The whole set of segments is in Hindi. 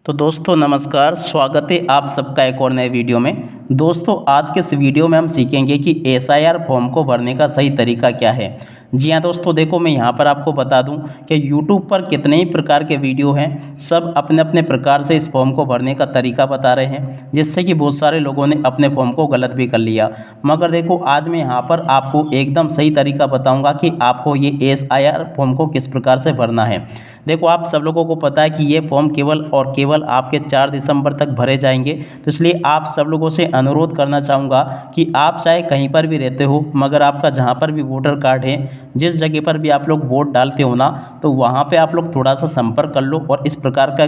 तो दोस्तों नमस्कार, स्वागत है आप सबका एक और नए वीडियो में। दोस्तों आज के इस वीडियो में हम सीखेंगे कि एसआईआर फॉर्म को भरने का सही तरीका क्या है। जी हाँ दोस्तों, देखो मैं यहाँ पर आपको बता दूं कि YouTube पर कितने ही प्रकार के वीडियो हैं, सब अपने अपने प्रकार से इस फॉर्म को भरने का तरीका बता रहे हैं, जिससे कि बहुत सारे लोगों ने अपने फॉर्म को गलत भी कर लिया। मगर देखो आज मैं यहाँ पर आपको एकदम सही तरीका बताऊँगा कि आपको ये एसआईआर फॉर्म को किस प्रकार से भरना है। देखो आप सब लोगों को पता है कि ये फॉर्म केवल और केवल आपके 4 दिसंबर तक भरे जाएंगे, तो इसलिए आप सब लोगों से अनुरोध करना चाहूँगा कि आप चाहे कहीं पर भी रहते हो, मगर आपका जहाँ पर भी वोटर कार्ड है, जिस जगह पर भी आप लोग वोट डालते हो ना, तो वहाँ पे आप लोग थोड़ा सा संपर्क कर लो और इस प्रकार का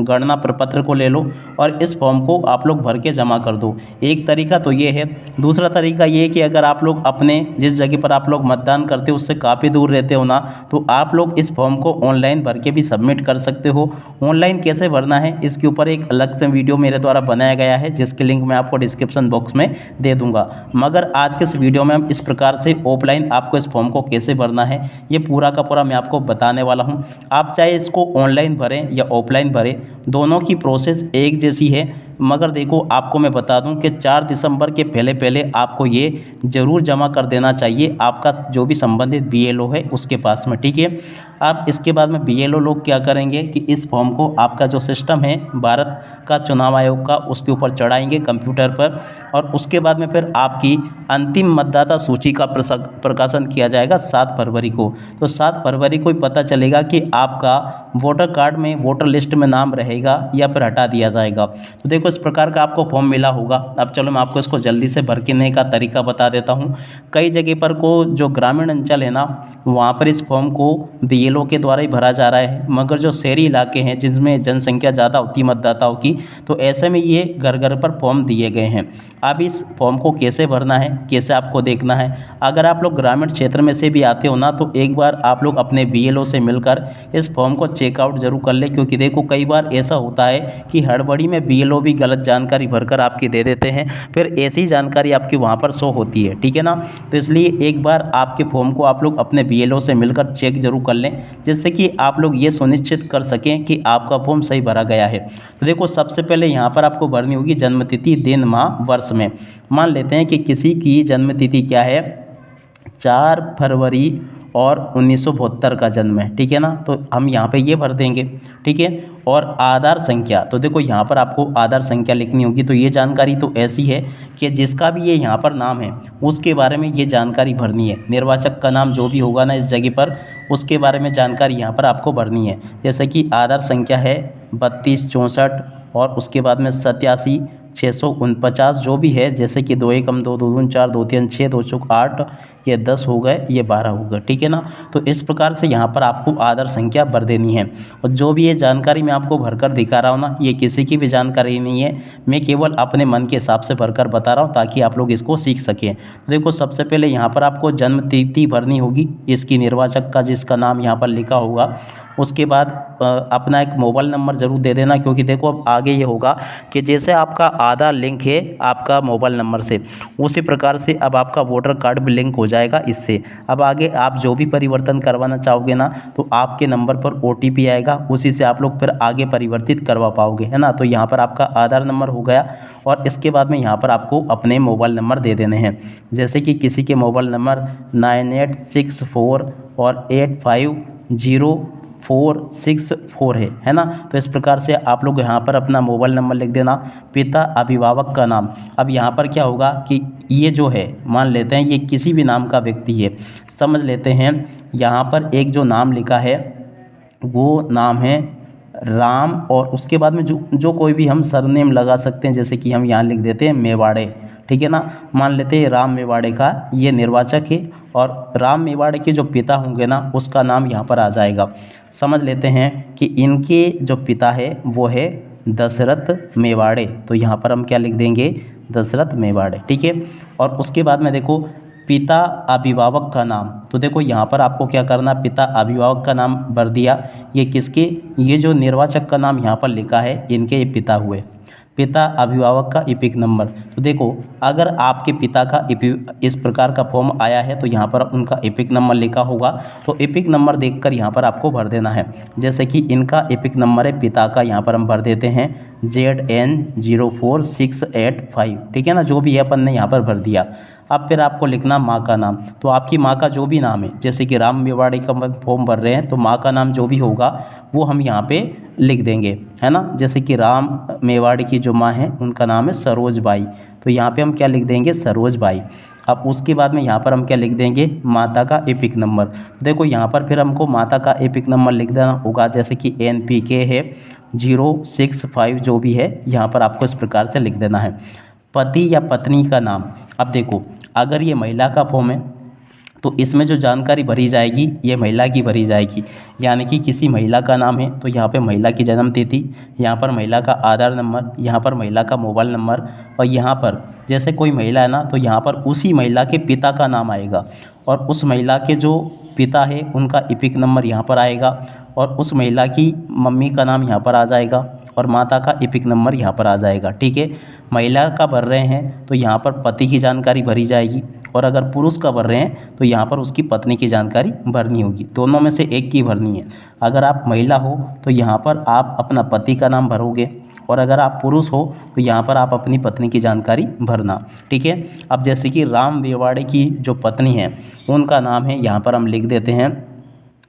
गणना प्रपत्र को ले लो और इस फॉर्म को आप लोग भर के जमा कर दो। एक तरीका तो ये है। दूसरा तरीका ये है कि अगर आप लोग अपने जिस जगह पर आप लोग मतदान करते हो उससे काफ़ी दूर रहते हो ना, तो आप लोग इस फॉर्म को ऑनलाइन भर के भी सबमिट कर सकते हो। ऑनलाइन कैसे भरना है इसके ऊपर एक अलग से वीडियो मेरे द्वारा बनाया गया है, जिसके लिंक मैं आपको डिस्क्रिप्शन बॉक्स में दे दूंगा। मगर आज के इस वीडियो में हम इस प्रकार से ऑफलाइन आपको इस फॉर्म को कैसे भरना है ये पूरा का पूरा मैं आपको बताने वाला हूं। आप चाहे इसको ऑनलाइन भरें या ऑफलाइन भरें, दोनों की प्रोसेस एक जैसी है। मगर देखो आपको मैं बता दूं कि 4 दिसंबर के पहले पहले आपको ये ज़रूर जमा कर देना चाहिए आपका जो भी संबंधित बीएलओ है उसके पास में, ठीक है। अब इसके बाद में बीएलओ लोग क्या करेंगे कि इस फॉर्म को आपका जो सिस्टम है भारत का चुनाव आयोग का, उसके ऊपर चढ़ाएंगे कंप्यूटर पर, और उसके बाद में फिर आपकी अंतिम मतदाता सूची का प्रकाशन किया जाएगा 7 फरवरी को। तो 7 फरवरी को ही पता चलेगा कि आपका वोटर कार्ड में वोटर लिस्ट में नाम रहेगा या फिर हटा दिया जाएगा। तो देखो इस प्रकार का आपको फॉर्म मिला होगा। अब चलो मैं आपको इसको जल्दी से भरने का तरीका बता देता हूँ। कई जगह पर को जो ग्रामीण अंचल है ना, वहाँ पर इस फॉर्म को बीएलओ के द्वारा ही भरा जा रहा है, मगर जो शहरी इलाके हैं जिनमें जनसंख्या ज़्यादा होती है मतदाताओं की, तो ऐसे में ये घर घर पर फॉर्म दिए गए हैं। अब इस फॉर्म को कैसे भरना है, कैसे आपको देखना है, अगर आप लोग ग्रामीण क्षेत्र में से भी आते हो ना, तो एक बार आप लोग अपने बीएलओ से मिलकर इस फॉर्म को चेकआउट जरूर कर ले, क्योंकि देखो कई बार ऐसा होता है कि हड़बड़ी में बीएलओ भी गलत जानकारी भरकर आपकी दे देते हैं, फिर ऐसी जानकारी आपकी वहाँ पर शो होती है, ठीक है ना। तो इसलिए एक बार आपके फॉर्म को आप लोग अपने बीएलओ से मिलकर चेक जरूर कर लें, जिससे कि आप लोग ये सुनिश्चित कर सकें कि आपका फॉर्म सही भरा गया है। तो देखो सबसे पहले यहाँ पर आपको भरनी होगी जन्मतिथि, दिन, माह, वर्ष में। मान लेते हैं कि किसी की जन्मतिथि क्या है, 4 फरवरी और 1972 का जन्म है, ठीक है ना, तो हम यहाँ पे ये भर देंगे, ठीक है। और आधार संख्या, तो देखो यहाँ पर आपको आधार संख्या लिखनी होगी। तो ये जानकारी तो ऐसी है कि जिसका भी ये यहाँ पर नाम है उसके बारे में ये जानकारी भरनी है। निर्वाचक का नाम जो भी होगा ना इस जगह पर, उसके बारे में जानकारी यहाँ पर आपको भरनी है। जैसे कि आधार संख्या है 3264 और उसके बाद में 87 649 जो भी है, जैसे कि 2 1 2 2 2 4 2 3 6 2 4 8, ये 10 हो गए, ये 12 हो गए, ठीक है ना। तो इस प्रकार से यहाँ पर आपको आधार संख्या भर देनी है। और जो भी ये जानकारी मैं आपको भरकर दिखा रहा हूँ ना, ये किसी की भी जानकारी नहीं है, मैं केवल अपने मन के हिसाब से भरकर बता रहा हूँ ताकि आप लोग इसको सीख सकें। तो देखो सबसे पहले यहाँ पर आपको जन्म तिथि भरनी होगी, इसकी निर्वाचक का जिसका नाम यहाँ पर लिखा होगा। उसके बाद अपना एक मोबाइल नंबर ज़रूर दे देना, क्योंकि देखो अब आगे ये होगा कि जैसे आपका आधार लिंक है आपका मोबाइल नंबर से, उसी प्रकार से अब आपका वोटर कार्ड भी लिंक हो जाएगा इससे। अब आगे आप जो भी परिवर्तन करवाना चाहोगे ना, तो आपके नंबर पर ओटीपी आएगा, उसी से आप लोग फिर आगे परिवर्तित करवा पाओगे, है ना। तो यहाँ पर आपका आधार नंबर हो गया, और इसके बाद में यहाँ पर आपको अपने मोबाइल नंबर दे देने हैं। जैसे कि किसी के मोबाइल नंबर 9864 और 850464 है ना। तो इस प्रकार से आप लोग यहाँ पर अपना मोबाइल नंबर लिख देना। पिता अभिभावक का नाम, अब यहाँ पर क्या होगा कि ये जो है, मान लेते हैं ये किसी भी नाम का व्यक्ति है, समझ लेते हैं यहाँ पर एक जो नाम लिखा है वो नाम है राम, और उसके बाद में जो कोई भी हम सरनेम लगा सकते हैं, जैसे कि हम यहाँ लिख देते हैं मेवाड़े, ठीक है ना। मान लेते हैं राम मेवाड़े का ये निर्वाचक है, और राम मेवाड़े के जो पिता होंगे ना उसका नाम यहाँ पर आ जाएगा। समझ लेते हैं कि इनके जो पिता है वो है दशरथ मेवाड़े, तो यहाँ पर हम क्या लिख देंगे, दशरथ मेवाड़े, ठीक है। और उसके बाद में देखो पिता अभिभावक का नाम, तो देखो यहाँ पर आपको क्या करना, पिता अभिभावक का नाम भर दिया। ये किसके, ये जो निर्वाचक का नाम यहाँ पर लिखा है इनके ये पिता हुए। पिता अभिभावक का एपिक नंबर। तो देखो अगर आपके पिता का इस प्रकार का फॉर्म आया है तो यहाँ पर उनका एपिक नंबर लिखा होगा, तो एपिक नंबर देखकर यहाँ पर आपको भर देना है। जैसे कि इनका एपिक नंबर है पिता का, यहाँ पर हम भर देते हैं ZN04685, ठीक है ना, जो भी है अपन ने यहाँ पर भर दिया। अब फिर आपको लिखना माँ का नाम। तो आपकी माँ का जो भी नाम है, जैसे कि राम मेवाड़ी का फॉर्म भर रहे हैं तो माँ का नाम जो भी होगा वो हम यहाँ पे लिख देंगे, है ना। जैसे कि राम मेवाड़ी की जो माँ है उनका नाम है सरोज बाई, तो यहाँ पे हम क्या लिख देंगे, सरोज बाई। अब उसके बाद में यहाँ पर हम क्या लिख देंगे, माता का एपिक नंबर। देखो यहाँ पर फिर हमको माता का एपिक नंबर लिख देना होगा, जैसे कि NPK है 065 जो भी है, यहाँ पर आपको इस प्रकार से लिख देना है। पति या पत्नी का नाम, अब देखो अगर ये महिला का फॉर्म है तो इसमें जो जानकारी भरी जाएगी ये महिला की भरी जाएगी, यानी कि किसी महिला का नाम है तो यहाँ पे महिला की जन्म तिथि, यहाँ पर महिला का आधार नंबर, यहाँ पर महिला का मोबाइल नंबर, और यहाँ पर जैसे कोई महिला है ना तो यहाँ पर उसी महिला के पिता का नाम आएगा, और उस महिला के जो पिता है उनका एपिक नंबर यहाँ पर आएगा, और उस महिला की मम्मी का नाम यहाँ पर आ जाएगा, और माता का एपिक नंबर यहाँ पर आ जाएगा, ठीक है। महिला का भर रहे हैं तो यहाँ पर पति की जानकारी भरी जाएगी, और अगर पुरुष का भर रहे हैं तो यहाँ पर उसकी पत्नी की जानकारी भरनी होगी, दोनों में से एक की भरनी है। अगर आप महिला हो तो यहाँ पर आप अपना पति का नाम भरोगे, और अगर आप पुरुष हो तो यहाँ पर आप अपनी पत्नी की जानकारी भरना, ठीक है। अब जैसे कि राम मेवाड़े की जो पत्नी है उनका नाम है, यहाँ पर हम लिख देते हैं,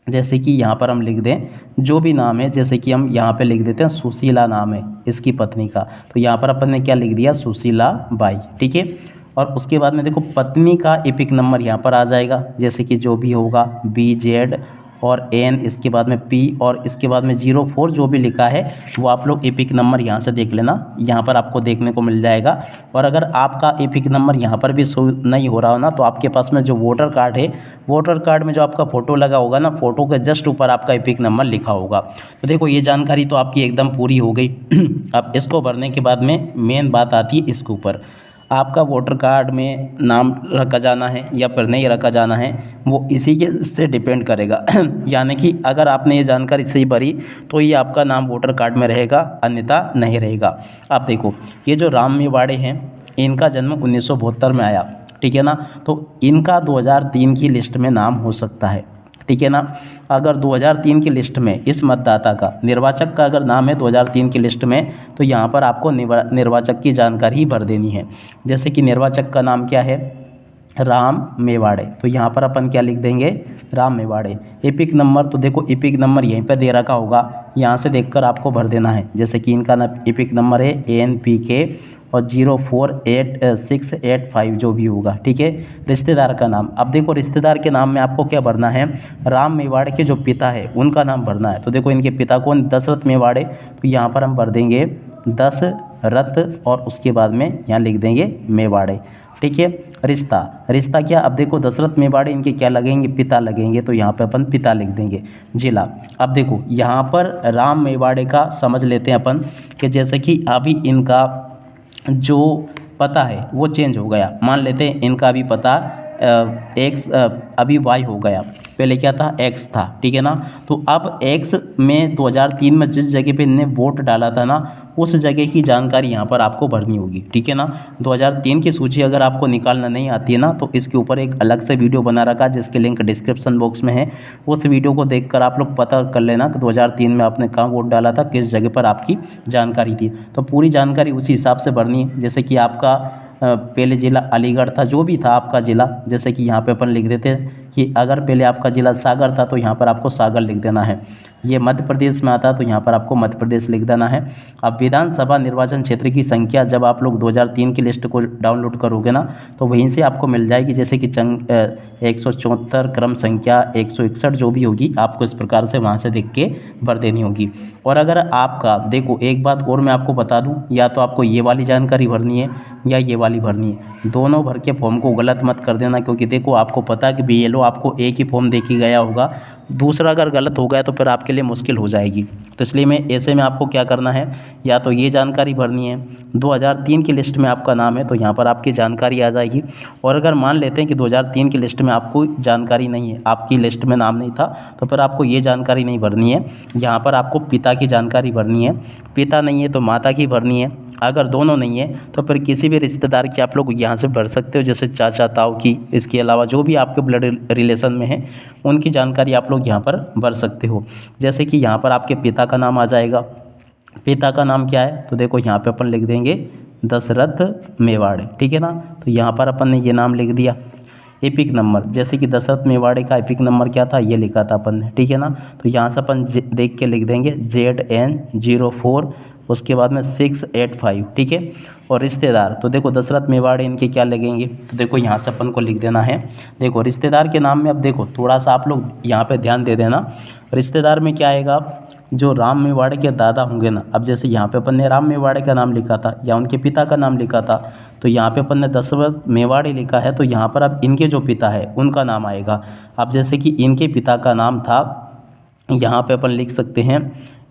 जैसे कि यहाँ पर हम लिख दें जो भी नाम है, जैसे कि हम यहाँ पे लिख देते हैं सुशीला नाम है इसकी पत्नी का, तो यहाँ पर अपन ने क्या लिख दिया, सुशीला बाई, ठीक है। और उसके बाद में देखो पत्नी का एपिक नंबर यहाँ पर आ जाएगा, जैसे कि जो भी होगा BZ और N, इसके बाद में P और इसके बाद में 04 जो भी लिखा है वो आप लोग एपिक नंबर यहाँ से देख लेना, यहाँ पर आपको देखने को मिल जाएगा। और अगर आपका एपिक नंबर यहाँ पर भी शो नहीं हो रहा हो ना तो आपके पास में जो वोटर कार्ड है, वोटर कार्ड में जो आपका फ़ोटो लगा होगा ना, फ़ोटो के जस्ट ऊपर आपका एपिक नंबर लिखा होगा। तो देखो ये जानकारी तो आपकी एकदम पूरी हो गई। अब इसको भरने के बाद में मेन बात आती है इसके ऊपर, आपका वोटर कार्ड में नाम रखा जाना है या फिर नहीं रखा जाना है वो इसी के से डिपेंड करेगा। यानी कि अगर आपने ये जानकारी सही भरी तो ये आपका नाम वोटर कार्ड में रहेगा, अन्यथा नहीं रहेगा। आप देखो ये जो राम मेवाड़े हैं इनका जन्म 1972 में आया, ठीक है ना, तो इनका 2003 की लिस्ट में नाम हो सकता है, ठीक है ना। अगर 2003 की लिस्ट में इस मतदाता का, निर्वाचक का अगर नाम है 2003 की लिस्ट में, तो यहाँ पर आपको निर्वाचक की जानकारी ही भर देनी है। जैसे कि निर्वाचक का नाम क्या है, राम मेवाड़े, तो यहाँ पर अपन क्या लिख देंगे, राम मेवाड़े। एपिक नंबर, तो देखो एपिक नंबर यहीं पे दे रखा होगा, यहाँ से देखकर आपको भर देना है। जैसे कि इनका एपिक नंबर है NPK और 04685 जो भी होगा, ठीक है। रिश्तेदार का नाम, अब देखो रिश्तेदार के नाम में आपको क्या भरना है, राम मेवाड़े के जो पिता है उनका नाम भरना है। तो देखो इनके पिता कौन, दशरथ मेवाड़े, तो यहाँ पर हम भर देंगे दशरथ और उसके बाद में यहाँ लिख देंगे मेवाड़े, ठीक है। रिश्ता क्या, अब देखो दशरथ मेवाड़े इनके क्या लगेंगे, पिता लगेंगे, तो यहाँ पे अपन पिता लिख देंगे। जिला, अब देखो यहाँ पर राम मेवाड़े का समझ लेते हैं अपन कि जैसे कि अभी इनका जो पता है वो चेंज हो गया, मान लेते हैं इनका भी पता X अभी Y हो गया, पहले क्या था X था, ठीक है ना। तो अब X में 2003 में जिस जगह पे इनने वोट डाला था ना उस जगह की जानकारी यहाँ पर आपको भरनी होगी, ठीक है ना। 2003 की सूची अगर आपको निकालना नहीं आती है ना तो इसके ऊपर एक अलग से वीडियो बना रखा जिसके लिंक डिस्क्रिप्शन बॉक्स में है, उस वीडियो को देखकर आप लोग पता कर लेना कि 2003 में आपने कहाँ वोट डाला था, किस जगह पर आपकी जानकारी थी। तो पूरी जानकारी उसी हिसाब से भरनी है। जैसे कि आपका पहले ज़िला अलीगढ़ था, जो भी था आपका ज़िला, जैसे कि यहाँ पे अपन लिख देते हैं कि अगर पहले आपका ज़िला सागर था तो यहाँ पर आपको सागर लिख देना है। ये मध्य प्रदेश में आता है तो यहाँ पर आपको मध्य प्रदेश लिख देना है। अब विधानसभा निर्वाचन क्षेत्र की संख्या जब आप लोग 2003 की लिस्ट को डाउनलोड करोगे ना तो वहीं से आपको मिल जाएगी, जैसे कि 174 क्रम संख्या 161 जो भी होगी आपको इस प्रकार से वहाँ से देख के भर देनी होगी। और अगर आपका, देखो एक बात और मैं आपको बता दूँ, या तो आपको ये वाली जानकारी भरनी है या ये वाली भरनी है, दोनों भर के फॉर्म को गलत मत कर देना, क्योंकि देखो आपको पता है कि BLO आपको एक ही फॉर्म दे के गया होगा, दूसरा अगर गलत हो गया तो फिर आपके लिए मुश्किल हो जाएगी। तो इसलिए मैं ऐसे में आपको क्या करना है, या तो ये जानकारी भरनी है, 2003 की लिस्ट में आपका नाम है तो यहाँ पर आपकी जानकारी आ जाएगी। और अगर मान लेते हैं कि 2003 की लिस्ट में आपको जानकारी नहीं है, आपकी लिस्ट में नाम नहीं था, तो फिर आपको ये जानकारी नहीं भरनी है, यहाँ पर आपको पिता की जानकारी भरनी है। पिता नहीं है तो माता की भरनी है, अगर दोनों नहीं है तो फिर किसी भी रिश्तेदार की आप लोग यहाँ से भर सकते हो, जैसे चाचा ताऊ की। इसके अलावा जो भी आपके ब्लड रिलेशन में है उनकी जानकारी आप लोग यहाँ पर भर सकते हो। जैसे कि यहाँ पर आपके पिता का नाम आ जाएगा। पिता का नाम क्या है, तो देखो यहाँ पे अपन लिख देंगे दशरथ मेवाड़े, ठीक है ना। तो यहाँ पर अपन ने ये नाम लिख दिया। एपिक नंबर, जैसे कि दशरथ मेवाड़े का एपिक नंबर क्या था, ये लिखा था अपन ने, ठीक है ना। तो यहाँ से अपन देख के लिख देंगे ZN04, उसके बाद में 685, ठीक है। और रिश्तेदार, तो देखो दशरथ मेवाड़े इनके क्या लगेंगे, तो देखो यहाँ से अपन को लिख देना है। देखो रिश्तेदार के नाम में अब देखो थोड़ा सा आप लोग यहाँ पे ध्यान दे देना। रिश्तेदार में क्या आएगा, जो राम मेवाड़े के दादा होंगे ना। अब जैसे यहाँ पे अपन ने राम मेवाड़े का नाम लिखा था या उनके पिता का नाम लिखा था, तो यहाँ पे अपन ने दशरथ मेवाड़े लिखा है, तो यहाँ पर अब इनके जो पिता है उनका नाम आएगा। अब जैसे कि इनके पिता का नाम था, यहाँ पे अपन लिख सकते हैं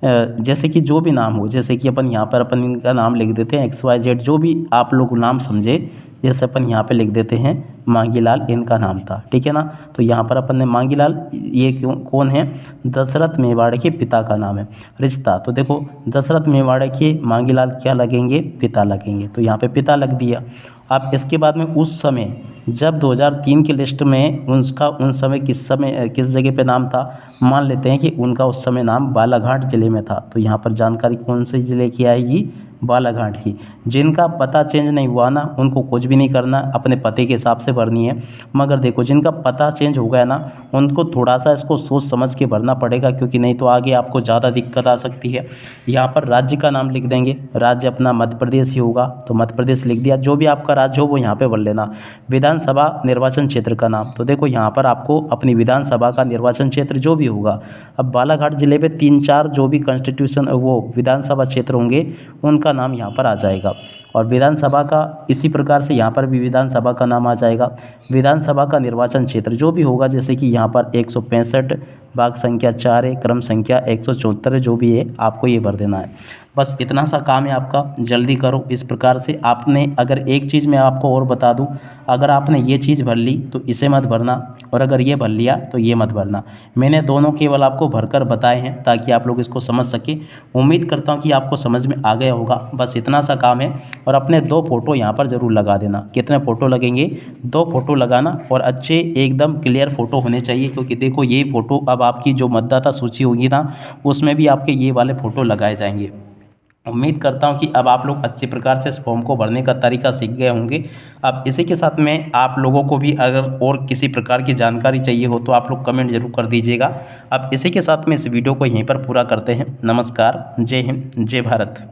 जैसे कि जो भी नाम हो, जैसे कि अपन यहाँ पर अपन इनका नाम लिख देते हैं XYZ, जो भी आप लोग नाम समझे। जैसे अपन यहाँ पे लिख देते हैं मांगीलाल, इनका नाम था, ठीक है ना। तो यहाँ पर अपन ने मांगीलाल, ये क्यों कौन है, दशरथ मेवाड़े के पिता का नाम है। रिश्ता, तो देखो दशरथ मेवाड़े के मांगीलाल क्या लगेंगे, पिता लगेंगे, तो यहाँ पे पिता लग दिया। अब इसके बाद में उस समय जब 2003 की लिस्ट में उन समय किस जगह पे नाम था, मान लेते हैं कि उनका उस समय नाम बालाघाट ज़िले में था। तो यहाँ पर जानकारी कौन से ज़िले की आएगी, बालाघाट की। जिनका पता चेंज नहीं हुआ ना, उनको कुछ भी नहीं करना, अपने पते के हिसाब से भरनी है। मगर देखो जिनका पता चेंज हो गया ना, उनको थोड़ा सा इसको सोच समझ के भरना पड़ेगा, क्योंकि नहीं तो आगे आपको ज़्यादा दिक्कत आ सकती है। यहाँ पर राज्य का नाम लिख देंगे, राज्य अपना मध्य प्रदेश ही होगा, तो मध्य प्रदेश लिख दिया। जो भी आपका राज्य हो वो यहाँ पे भर लेना। विधानसभा निर्वाचन क्षेत्र का नाम, तो देखो यहाँ पर आपको अपनी विधानसभा का निर्वाचन क्षेत्र जो भी होगा, अब बालाघाट जिले में 3-4 जो भी कॉन्स्टिट्यूशन वो विधानसभा क्षेत्र होंगे उनका नाम यहाँ पर आ जाएगा। और विधानसभा का इसी प्रकार से यहाँ पर भी विधानसभा का नाम आ जाएगा। विधानसभा का निर्वाचन क्षेत्र जो भी होगा, जैसे कि यहाँ पर 165 भाग संख्या 4 है, क्रम संख्या 174 जो भी है, आपको ये भर देना है। बस इतना सा काम है आपका, जल्दी करो। इस प्रकार से आपने, अगर एक चीज़ मैं आपको और बता दूं, अगर आपने ये चीज़ भर ली तो इसे मत भरना, और अगर ये भर लिया तो ये मत भरना। मैंने दोनों केवल आपको भरकर बताए हैं ताकि आप लोग इसको समझ सके। उम्मीद करता हूँ कि आपको समझ में आ गया होगा। बस इतना सा काम है। और अपने 2 फोटो यहाँ पर ज़रूर लगा देना। कितने फ़ोटो लगेंगे, 2 फोटो लगाना, और अच्छे एकदम क्लियर फ़ोटो होने चाहिए, क्योंकि देखो ये फ़ोटो अब आपकी जो मतदाता सूची होगी ना, उसमें भी आपके ये वाले फ़ोटो लगाए जाएंगे। उम्मीद करता हूं कि अब आप लोग अच्छे प्रकार से इस फॉर्म को भरने का तरीका सीख गए होंगे। अब इसी के साथ में आप लोगों को भी अगर और किसी प्रकार की जानकारी चाहिए हो तो आप लोग कमेंट जरूर कर दीजिएगा। अब इसी के साथ में इस वीडियो को यहीं पर पूरा करते हैं। नमस्कार, जय हिंद, जय भारत।